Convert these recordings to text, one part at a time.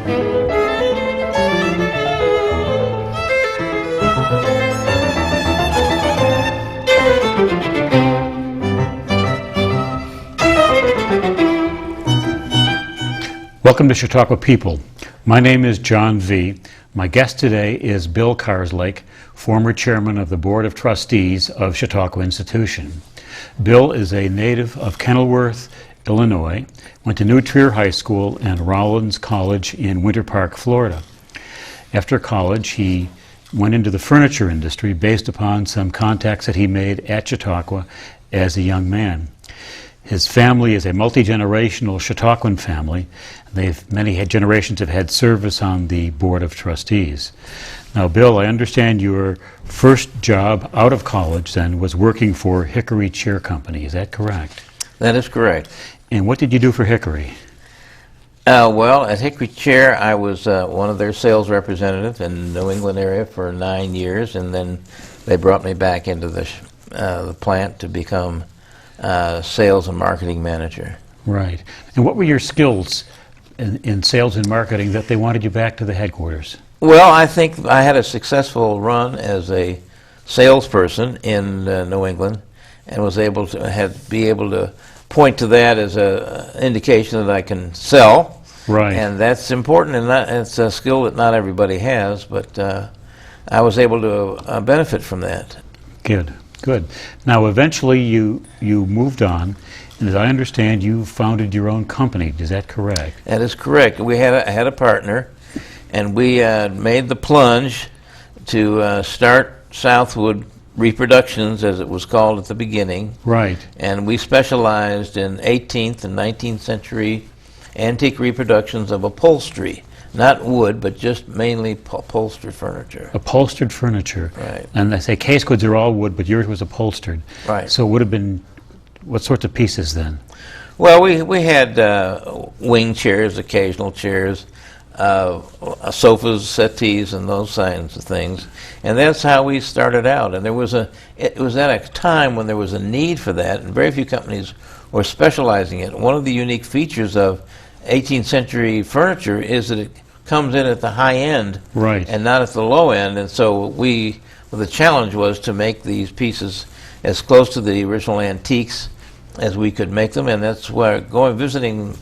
Welcome to Chautauqua People. My name is John Viehe. My guest today is Bill Karslake, former chairman of the Board of Trustees of Chautauqua Institution. Bill is a native of Kenilworth, Illinois, went to New Trier High School and Rollins College in Winter Park, Florida. After college, he went into the furniture industry based upon some contacts that he made at Chautauqua as a young man. His family is a multi-generational Chautauquan family. Many generations have had service on the Board of Trustees. Now, Bill, I understand your first job out of college then was working for Hickory Chair Company. Is that correct? That is correct. And what did you do for Hickory? Well, at Hickory Chair, I was one of their sales representatives in the New England area for 9 years, and then they brought me back into the plant to become sales and marketing manager. Right. And what were your skills in sales and marketing that they wanted you back to the headquarters? Well, I think I had a successful run as a salesperson in New England, and was able to be able to point to that as an indication that I can sell. Right. And that's important, and it's a skill that not everybody has, but I was able to benefit from that. Good. Good. Now, eventually you moved on, and as I understand, you founded your own company. Is that correct? That is correct. We had a partner, and we made the plunge to start Southwood Reproductions, as it was called at the beginning. Right. And we specialized in 18th and 19th century antique reproductions of upholstery. Not wood, but just mainly upholstered furniture. Upholstered furniture. Right. And they say case goods are all wood, but yours was upholstered. Right. So it would have been, what sorts of pieces then? Well, we had wing chairs, occasional chairs, sofas, settees, and those kinds of things. And that's how we started out. And it was at a time when there was a need for that, and very few companies were specializing in it. One of the unique features of 18th century furniture is that it comes in at the high end, right, and not at the low end. And so the challenge was to make these pieces as close to the original antiques as we could make them, and that's where visiting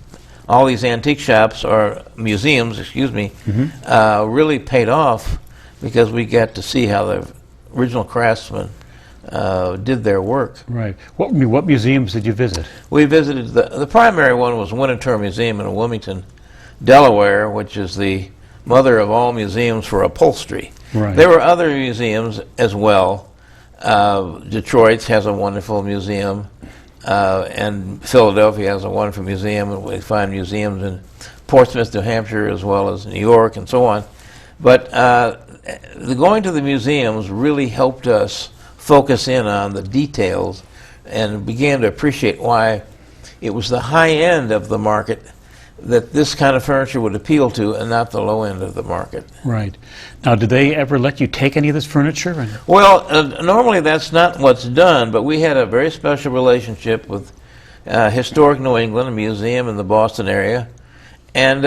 all these antique shops or museums, really paid off, because we got to see how the original craftsmen did their work. Right. What museums did you visit? We visited the primary one was Winterthur Museum in Wilmington, Delaware, which is the mother of all museums for upholstery. Right. There were other museums as well. Detroit has a wonderful museum, and Philadelphia has a wonderful museum, and we find museums in Portsmouth, New Hampshire, as well as New York, and so on. But going to the museums really helped us focus in on the details and began to appreciate why it was the high end of the market that this kind of furniture would appeal to, and not the low end of the market. Right. Now, did they ever let you take any of this furniture? Well, normally that's not what's done, but we had a very special relationship with Historic New England, a museum in the Boston area, and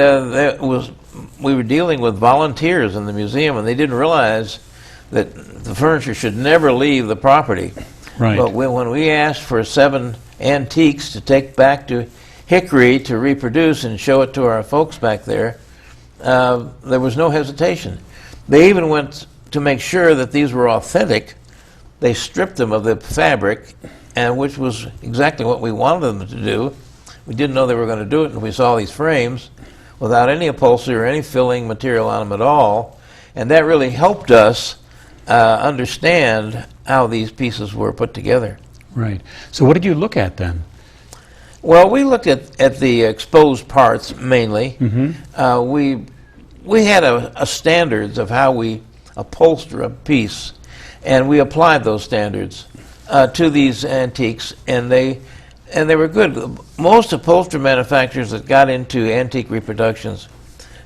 we were dealing with volunteers in the museum, and they didn't realize that the furniture should never leave the property. Right. But when we asked for 7 antiques to take back to Hickory to reproduce and show it to our folks back there, there was no hesitation. They even went to make sure that these were authentic. They stripped them of the fabric, and which was exactly what we wanted them to do. We didn't know they were going to do it, and we saw these frames without any upholstery or any filling material on them at all, and that really helped us understand how these pieces were put together. Right. So what did you look at then? Well, we looked at the exposed parts mainly. Mm-hmm. We had a standards of how we upholster a piece, and we applied those standards to these antiques, and they were good. Most upholstery manufacturers that got into antique reproductions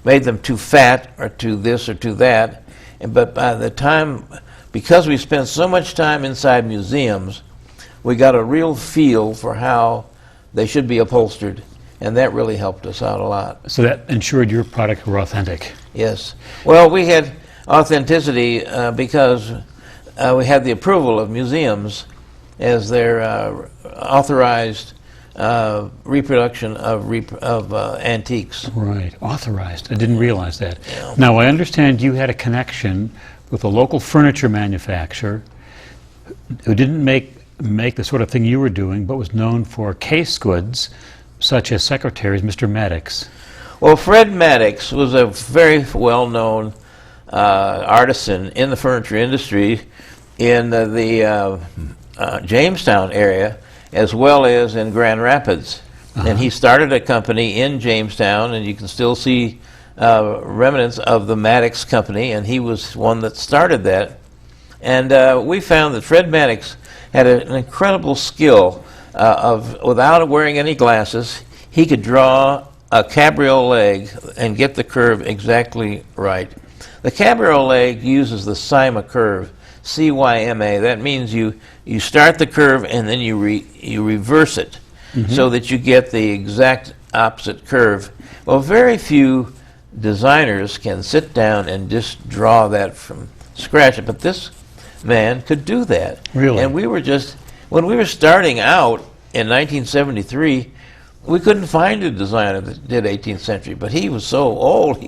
made them too fat or too this or too that. But by the time, because we spent so much time inside museums, we got a real feel for how they should be upholstered, and that really helped us out a lot. So that ensured your products were authentic. Yes. Well, we had authenticity because we had the approval of museums as their authorized reproduction of antiques. Right, authorized. I didn't realize that. Yeah. Now, I understand you had a connection with a local furniture manufacturer who didn't make the sort of thing you were doing, but was known for case goods, such as secretaries, Mr. Maddox. Well, Fred Maddox was a very well-known artisan in the furniture industry in the Jamestown area, as well as in Grand Rapids. And he started a company in Jamestown, and you can still see remnants of the Maddox company, and he was one that started that. And we found that Fred Maddox had an incredible skill without wearing any glasses, he could draw a cabriolet and get the curve exactly right. The cabriolet uses the Cyma curve, C-Y-M-A. That means you start the curve and then you reverse it so that you get the exact opposite curve. Well, very few designers can sit down and just draw that from scratch, but this man could do that. Really? And we were just, when we were starting out in 1973, we couldn't find a designer that did 18th century, but he was so old,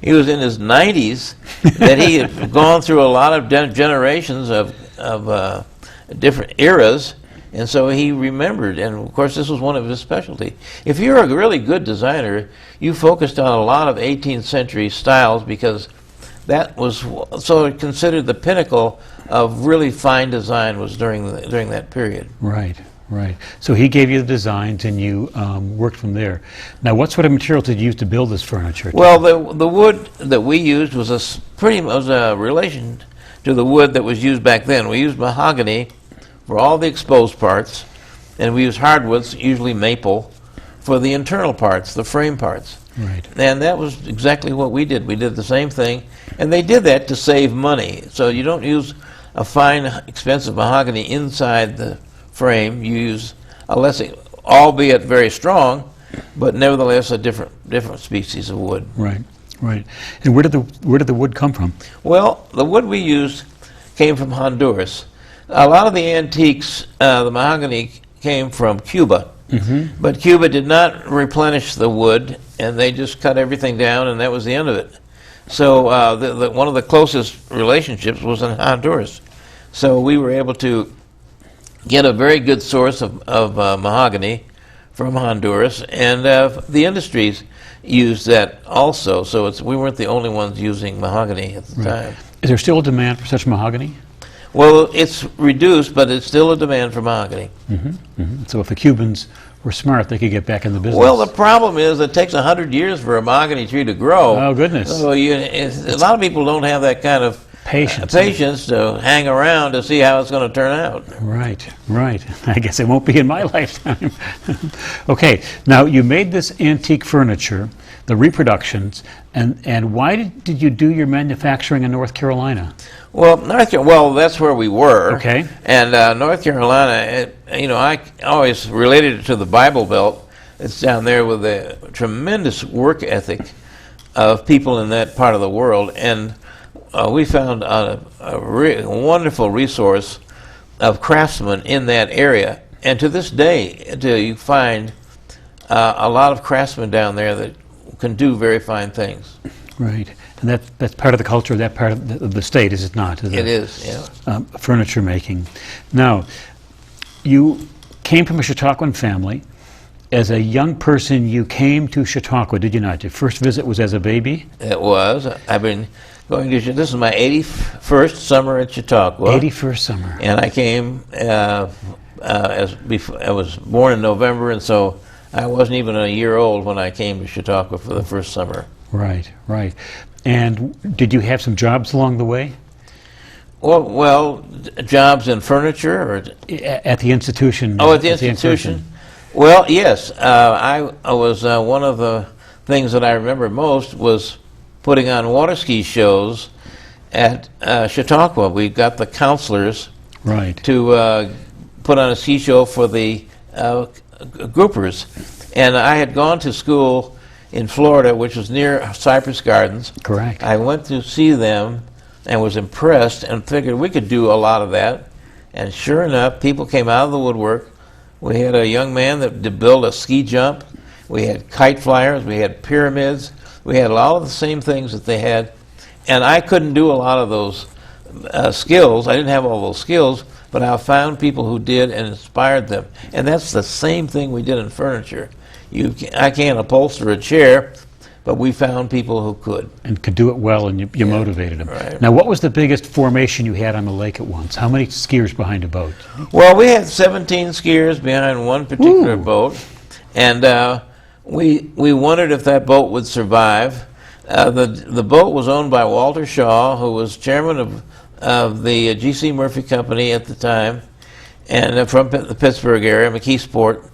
he was in his 90s, that he had gone through a lot of generations of different eras, and so he remembered, and of course this was one of his specialty. If you're a really good designer, you focused on a lot of 18th century styles because that was so considered the pinnacle of really fine design was during that period. Right, right. So he gave you the designs and you worked from there. Now, what sort of material did you use to build this furniture? Well, the wood that we used was a relation to the wood that was used back then. We used mahogany for all the exposed parts, and we used hardwoods, usually maple, for the internal parts, the frame parts. Right. And that was exactly what we did. We did the same thing, and they did that to save money. So you don't use a fine, expensive mahogany inside the frame. You use a less, albeit very strong, but nevertheless a different species of wood. Right, right. And where did the wood come from? Well, the wood we used came from Honduras. A lot of the antiques, the mahogany came from Cuba, but Cuba did not replenish the wood, and they just cut everything down, and that was the end of it. So one of the closest relationships was in Honduras. So we were able to get a very good source of mahogany from Honduras, and the industries used that also. So we weren't the only ones using mahogany at the time. Is there still a demand for such mahogany? Well, it's reduced, but it's still a demand for mahogany. So if the Cubans were smart, they could get back in the business. Well, the problem is it takes 100 years for a mahogany tree to grow. Oh, goodness. So a lot of people don't have that kind of patience to hang around to see how it's going to turn out. Right, right. I guess it won't be in my lifetime. Okay, now you made this antique furniture, the reproductions, and why did you do your manufacturing in North Carolina? Well, that's where we were. Okay. And North Carolina, I always related it to the Bible Belt. It's down there with a tremendous work ethic of people in that part of the world, and we found a wonderful resource of craftsmen in that area. And to this day, you find a lot of craftsmen down there that can do very fine things. Right. And that's part of the culture of that part of the state, is it not? It is, yeah. Furniture making. Now, you came from a Chautauquan family. As a young person, you came to Chautauqua, did you not? Your first visit was as a baby? It was. I've been going to, this is my 81st summer at Chautauqua. 81st summer. And I came, I was born in November, and so I wasn't even a year old when I came to Chautauqua for the first summer. Right, right. And did you have some jobs along the way? Well, jobs in furniture or at the institution? Oh, at the institution. Well, yes. I was one of the things that I remember most was putting on water ski shows at Chautauqua. We got the counselors to put on a ski show for the groupers, And I had gone to school in Florida, which was near Cypress Gardens. Correct. I went to see them and was impressed and figured we could do a lot of that. And sure enough, people came out of the woodwork. We had a young man that built a ski jump. We had kite flyers. We had pyramids. We had a lot of the same things that they had. And I couldn't do a lot of those skills. I didn't have all those skills, but I found people who did and inspired them. And that's the same thing we did in furniture. I can't upholster a chair, but we found people who could. And could do it well, and you motivated them. Right. Now, what was the biggest formation you had on the lake at once? How many skiers behind a boat? Well, we had 17 skiers behind one particular boat, and we wondered if that boat would survive. The boat was owned by Walter Shaw, who was chairman of the G.C. Murphy Company at the time, and from the Pittsburgh area, McKeesport.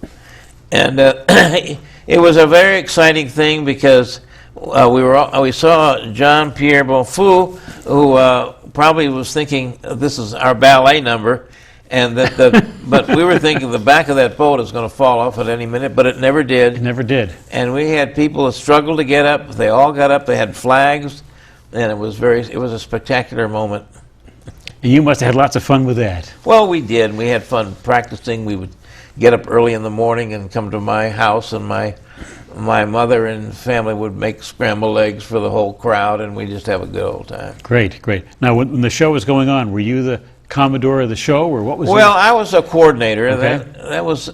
And it was a very exciting thing because we saw John Pierre Bonfou, who probably was thinking this is our ballet number, and but we were thinking the back of that boat is going to fall off at any minute, but it never did. It never did. And we had people that struggled to get up. They all got up. They had flags, and it was a spectacular moment. You must have had lots of fun with that. Well, we did. We had fun practicing. We would get up early in the morning and come to my house, and my mother and family would make scrambled eggs for the whole crowd, and we just have a good old time. Great, great. Now, when the show was going on, were you the Commodore of the show, or what was? Well, I was a coordinator. Okay. That was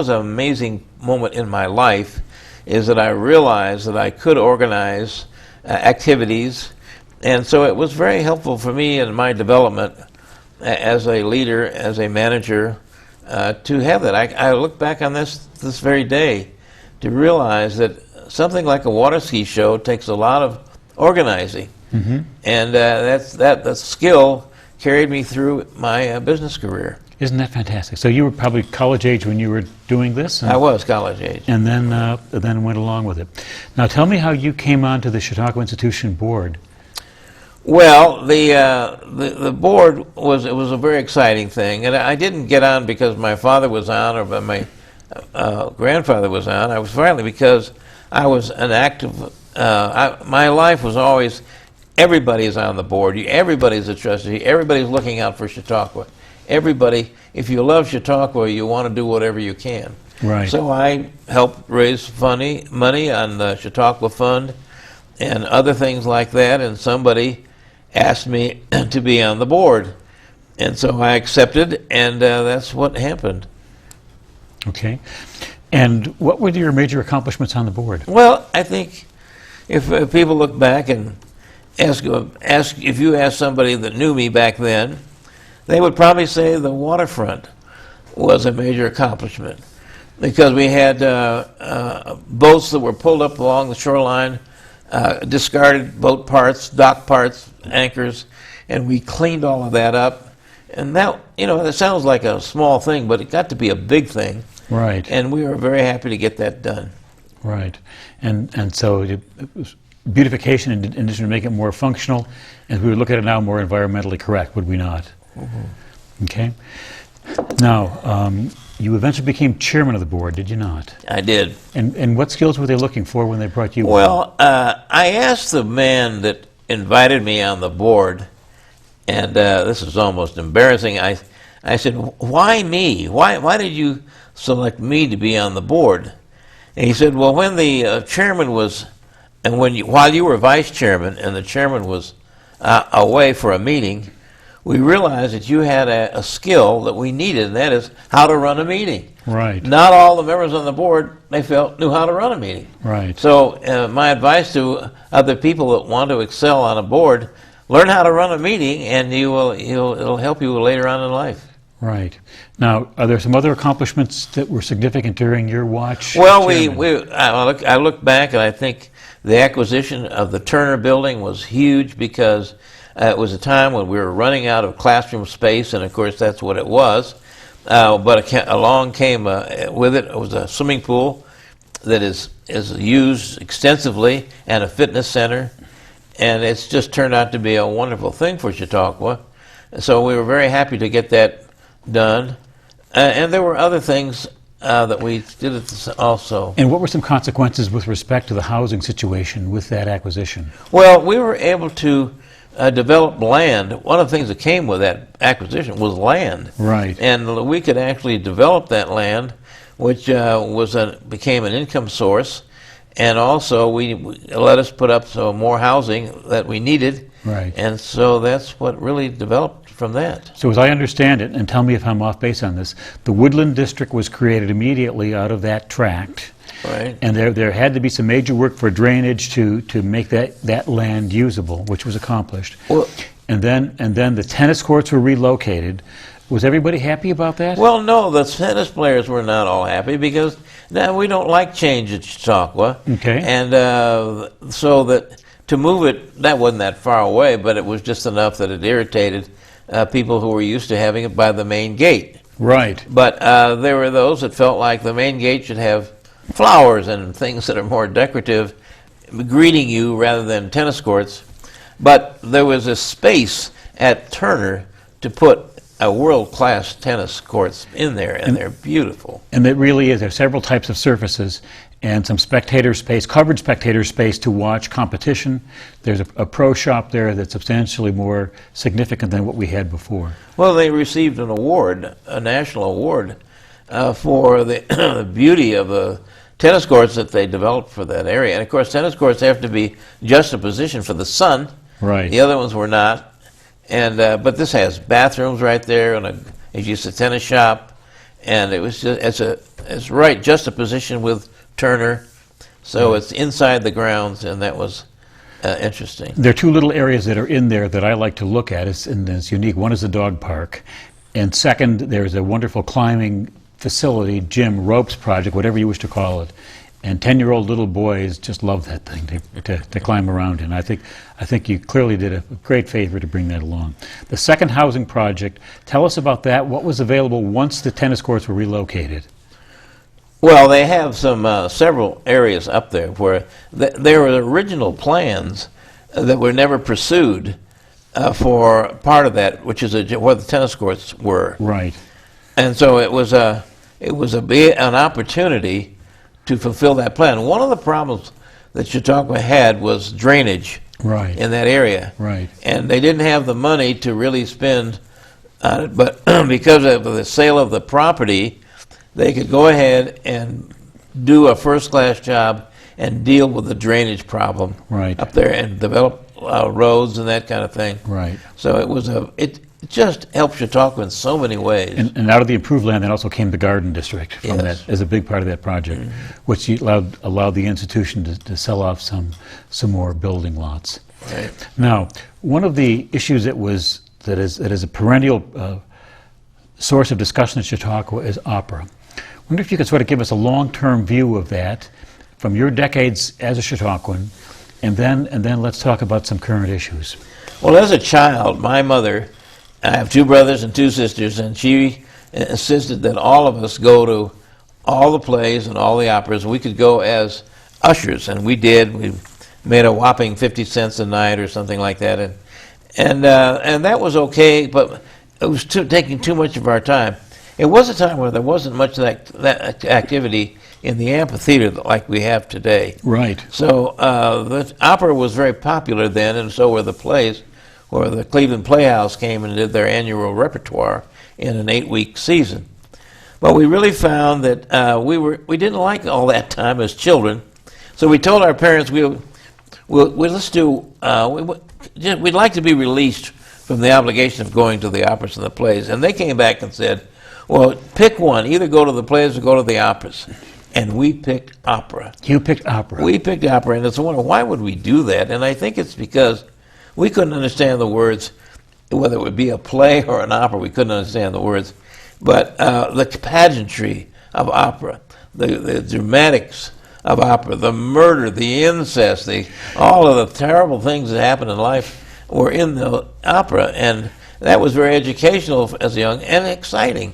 an amazing moment in my life, is that I realized that I could organize activities, and so it was very helpful for me in my development as a leader, as a manager, to have that. I look back on this very day to realize that something like a water ski show takes a lot of organizing, and that skill carried me through my business career. Isn't that fantastic? So you were probably college age when you were doing this? I was college age. And then went along with it. Now tell me how you came on to the Chautauqua Institution board. Well, the board was a very exciting thing, and I didn't get on because my father was on or my grandfather was on. I was finally because I was an active. My life was always everybody's on the board. Everybody's a trustee. Everybody's looking out for Chautauqua. Everybody, if you love Chautauqua, you want to do whatever you can. Right. So I helped raise money on the Chautauqua Fund and other things like that, and somebody asked me to be on the board. And so I accepted, and that's what happened. Okay. And what were your major accomplishments on the board? Well, I think if people look back and ask if you ask somebody that knew me back then, they would probably say the waterfront was a major accomplishment because we had boats that were pulled up along the shoreline, discarded boat parts, dock parts, anchors, and we cleaned all of that up. And that, that sounds like a small thing, but it got to be a big thing. Right. And we were very happy to get that done. Right. And so it was beautification in addition to make it more functional, and we would look at it now more environmentally correct, would we not? Mm-hmm. Okay. Now, you eventually became chairman of the board, did you not? I did. And what skills were they looking for when they brought you on? Well, I asked the man that invited me on the board, and this is almost embarrassing. I said, "Why me? Why did you select me to be on the board?" And he said, "Well, when the chairman was, and while you were vice chairman, and the chairman was away for a meeting, we realized that you had a skill that we needed, and that is how to run a meeting." Right. Not all the members on the board, they felt, knew how to run a meeting. Right. So my advice to other people that want to excel on a board, learn how to run a meeting, and it'll help you later on in life. Right. Now, are there some other accomplishments that were significant during your watch? Well, I look back, and I think the acquisition of the Turner building was huge because it was a time when we were running out of classroom space, and of course that's what it was. But along came with it was a swimming pool that is used extensively and a fitness center, and it's just turned out to be a wonderful thing for Chautauqua. So we were very happy to get that done. And there were other things that we did it also. And what were some consequences with respect to the housing situation with that acquisition? Well, we were able to develop land. One of the things that came with that acquisition was land. Right. And we could actually develop that land, which became an income source. And also, we let us put up some more housing that we needed. Right. And so that's what really developed from that. So as I understand it, and tell me if I'm off base on this, the Woodland District was created immediately out of that tract. Right. And there had to be some major work for drainage to make that land usable, which was accomplished. Well, And then the tennis courts were relocated. Was everybody happy about that? well, no, the tennis players were not all happy because now we don't like change at Chautauqua. Okay. And so that to move it, that wasn't that far away, but it was just enough that it irritated people who were used to having it by the main gate. Right. But there were those that felt like the main gate should have flowers and things that are more decorative greeting you rather than tennis courts. But there was a space at Turner to put a world-class tennis courts in there, and they're beautiful. And it really is. There are several types of surfaces and some spectator space, covered spectator space to watch competition. There's a pro shop there that's substantially more significant than what we had before. Well, they received an award, a national award, for the the beauty of the tennis courts that they developed for that area. And of course, tennis courts have to be just a position for the sun. Right. The other ones were not. And but this has bathrooms right there, and it's just a tennis shop, and it was just it's right just a position with Turner, so it's inside the grounds, and that was interesting. There are two little areas that are in there that I like to look at. It's unique. One is the dog park, and second, there's a wonderful climbing facility, gym, ropes project, whatever you wish to call it. And 10-year-old little boys just love that thing to climb around in. I think you clearly did a great favor to bring that along. The second housing project, tell us about that. What was available once the tennis courts were relocated? Well, they have some several areas up there where there were original plans that were never pursued for part of that, which is where the tennis courts were. Right. And so it was an opportunity to fulfill that plan. One of the problems that Chautauqua had was drainage Right. in that area. Right. And they didn't have the money to really spend on it, but because of the sale of the property, they could go ahead and do a first-class job and deal with the drainage problem Right. up there and develop roads and that kind of thing. Right. So it just helped Chautauqua in so many ways. And out of the improved land, then also came the garden district from Yes. that as a big part of that project, which allowed the institution to sell off some more building lots. Right. Now, one of the issues that is a perennial source of discussion at Chautauqua is opera. I wonder if you could sort of give us a long-term view of that from your decades as a Chautauquan, and then let's talk about some current issues. Well, as a child, my mother, I have two brothers and two sisters, and she insisted that all of us go to all the plays and all the operas. We could go as ushers, and we did. We made a whopping 50 cents a night or something like that, and that was okay, but it was taking too much of our time. It was a time where there wasn't much of that activity in the amphitheater like we have today. Right. So the opera was very popular then, and so were the plays, where the Cleveland Playhouse came and did their annual repertoire in an 8-week season. But we really found that we didn't like all that time as children, so we told our parents we'd like to be released from the obligation of going to the operas and the plays, and they came back and said, "Well, pick one. Either go to the plays or go to the operas." And we picked opera. You picked opera. We picked opera, and it's a wonder, why would we do that? And I think it's because we couldn't understand the words, whether it would be a play or an opera, we couldn't understand the words. But the pageantry of opera, the dramatics of opera, the murder, the incest, all of the terrible things that happen in life were in the opera, and that was very educational as young and exciting.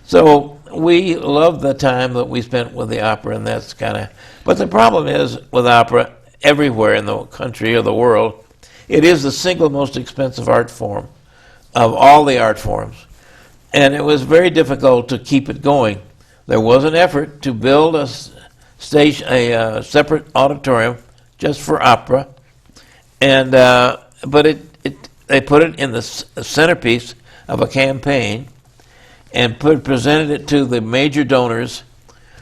So we loved the time that we spent with the opera, and that's kind of... But the problem is, with opera, everywhere in the country or the world, it is the single most expensive art form of all the art forms. And it was very difficult to keep it going. there was an effort to build a stage, a separate auditorium just for opera, and but they put it in the centerpiece of a campaign, and presented it to the major donors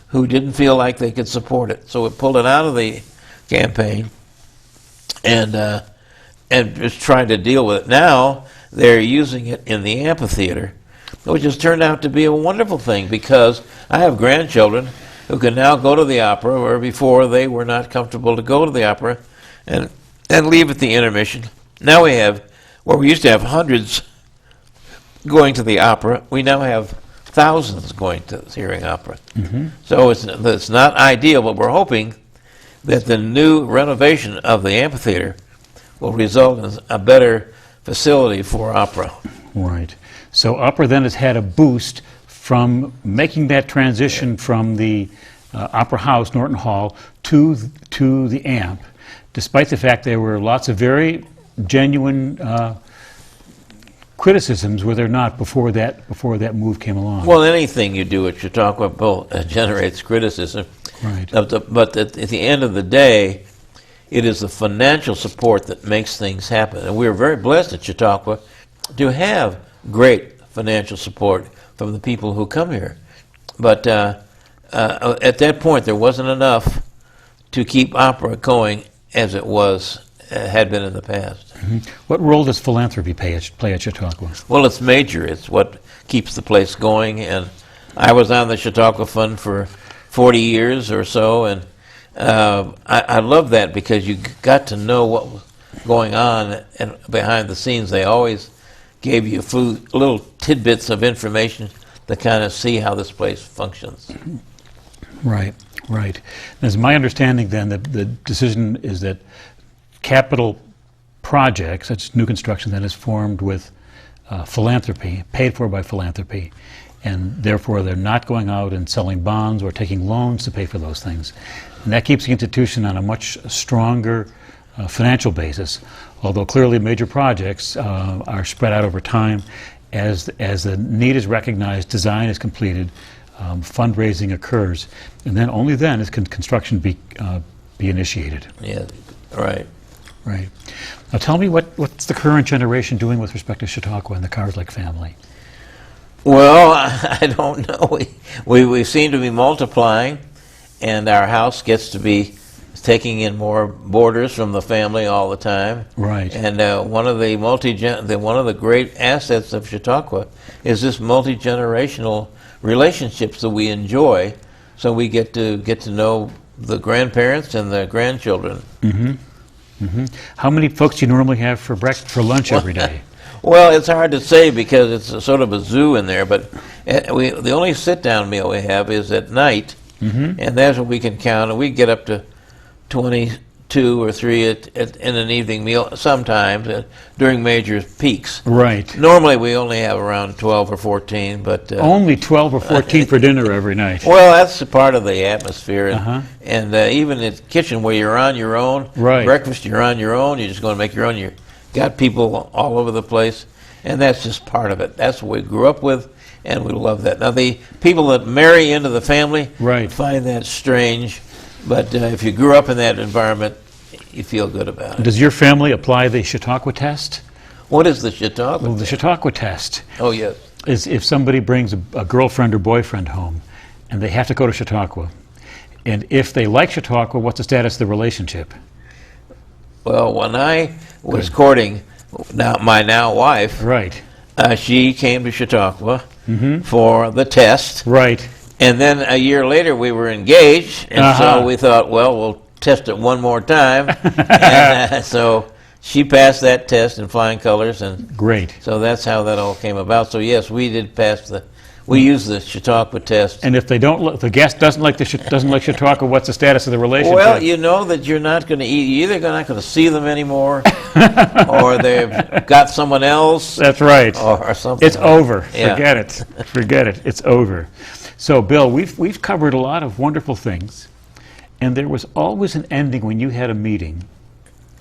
who didn't feel like they could support it. So it pulled it out of the campaign, and just trying to deal with it. Now they're using it in the amphitheater, which has turned out to be a wonderful thing, because I have grandchildren who can now go to the opera, where before they were not comfortable to go to the opera and leave at the intermission. Now we have, where we used to have hundreds going to the opera, we now have thousands going to hearing opera. So it's not ideal, but we're hoping that the new renovation of the amphitheater will result in a better facility for opera. Right. So opera then has had a boost from making that transition from the Opera House, Norton Hall, to the AMP, despite the fact there were lots of very genuine criticisms, were there not, before that move came along? Well, anything you do at Chautauqua generates criticism. Right. But at the end of the day, it is the financial support that makes things happen. And we're very blessed at Chautauqua to have great financial support from the people who come here. But at that point, there wasn't enough to keep opera going as it had been in the past. What role does philanthropy play at Chautauqua? Well, it's major. It's what keeps the place going. And I was on the Chautauqua Fund for 40 years or so, and I love that, because you got to know what was going on and behind the scenes. They always gave you little tidbits of information to kind of see how this place functions. Right, right. And it's my understanding then that the decision is that capital projects, such as new construction, that is formed with philanthropy, paid for by philanthropy, and therefore they're not going out and selling bonds or taking loans to pay for those things. And that keeps the institution on a much stronger financial basis, although clearly major projects are spread out over time. As the need is recognized, design is completed, fundraising occurs, and then only then is construction be initiated. Yeah, right. Right. Now tell me what's the current generation doing with respect to Chautauqua and the Karslake family? Well, I don't know. We seem to be multiplying, and our house gets to be taking in more boarders from the family all the time. Right. And one of the great assets of Chautauqua is this multi-generational relationships that we enjoy. So we get to know the grandparents and the grandchildren. How many folks do you normally have for lunch every day? Well, it's hard to say, because it's sort of a zoo in there, but the only sit-down meal we have is at night, and that's what we can count, and we get up to 22 or 3 in an evening meal sometimes during major peaks. Right. Normally we only have around 12 or 14, but... only 12 or 14 for dinner every night. Well, that's a part of the atmosphere, and even in the kitchen where you're on your own, right. Breakfast you're on your own, you're just going to make your own, you got people all over the place, and that's just part of it. That's what we grew up with, and we love that. Now, the people that marry into the family right. find that strange, but if you grew up in that environment, you feel good about it. Does your family apply the Chautauqua test? What is the Chautauqua Well, the Chautauqua test Oh, yes. is if somebody brings a girlfriend or boyfriend home, and they have to go to Chautauqua, and if they like Chautauqua, what's the status of the relationship? Well, when I was courting my now wife, Right. She came to Chautauqua for the test. Right. And then a year later, we were engaged, and so we thought, well, we'll test it one more time. And so she passed that test in flying colors, and Great. so that's how that all came about. So yes, we did pass we used the Chautauqua test. And if they don't, the guest doesn't like Chautauqua, what's the status of the relationship? Well, you know that you're not going to eat. You're either not going to see them anymore, or they've got someone else. That's right. Or something. It's over. Yeah. Forget it. Forget it. It's over. So, Bill, we've covered a lot of wonderful things, and there was always an ending when you had a meeting,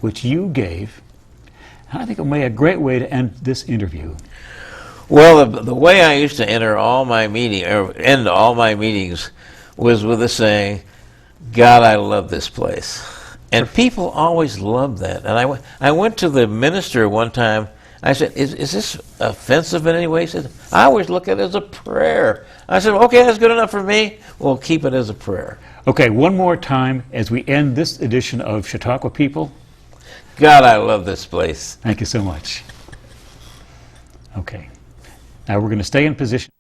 which you gave. I think it may be a great way to end this interview. Well, the way I used to enter all my meeting or end all my meetings was with a saying, "God, I love this place," and people always loved that. And I went to the minister one time. I said, "Is this offensive in any way?" He said, "I always look at it as a prayer." I said, "Okay, that's good enough for me. We'll keep it as a prayer." Okay, one more time as we end this edition of Chautauqua People. God, I love this place. Thank you so much. Okay. Now we're going to stay in position.